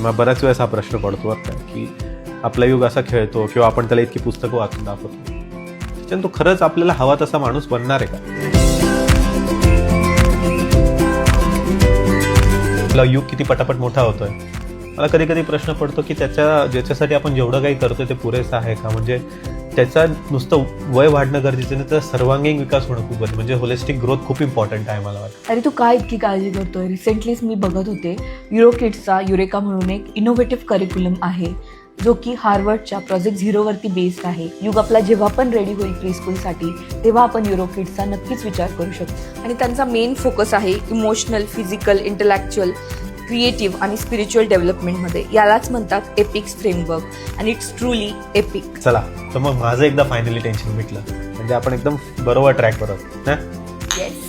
मग बऱ्याच वेळेस हा प्रश्न पडतो बरं का, की आपला युग असा खेळतो किंवा आपण त्याला इतकी पुस्तकं वाचून दाखवतो, त्याच्यानं तो खरंच आपल्याला हवा तसा माणूस बनणार आहे का? आपला युग किती पटापट मोठा होतोय. मला कधी कधी प्रश्न पडतो की ज्याच्यासाठी आपण जेवढं काही करतोय ते पुरेसं आहे का? म्हणजे त्याचा नुसतं वय वाढणं गरजेचं नाही, तर सर्वांगीण विकास होणं खूप गरजेचं, म्हणजे होलिस्टिक ग्रोथ खूप इम्पॉर्टंट आहे मला वाटतं. अरे तू काय इतकी काळजी करतोय? रिसेंटलीच मी बघत होते, युरोकिड्सचा युरेका म्हणून एक इनोव्हेटिव्ह करिक्युलम आहे जो की हार्वर्डच्या प्रोजेक्ट झिरोवरती बेस्ड आहे. युग आपला जेव्हा पण रेडी होईल प्रीस्कूलसाठी तेव्हा आपण युरोकिड्सचा नक्कीच विचार करू शकतो. आणि त्यांचा मेन फोकस आहे इमोशनल, फिजिकल, इंटलेक्च्युअल, क्रिएटिव्ह आणि स्पिरिच्युअल डेव्हलपमेंटमध्ये. यालाच म्हणतात एपिक्स फ्रेमवर्क आणि इट्स ट्रूली एपिक. चला तर मग माझं एकदा फायनली टेन्शन मिटलं, म्हणजे आपण एकदम बरोबर ट्रॅकवर आहोत ना. येस.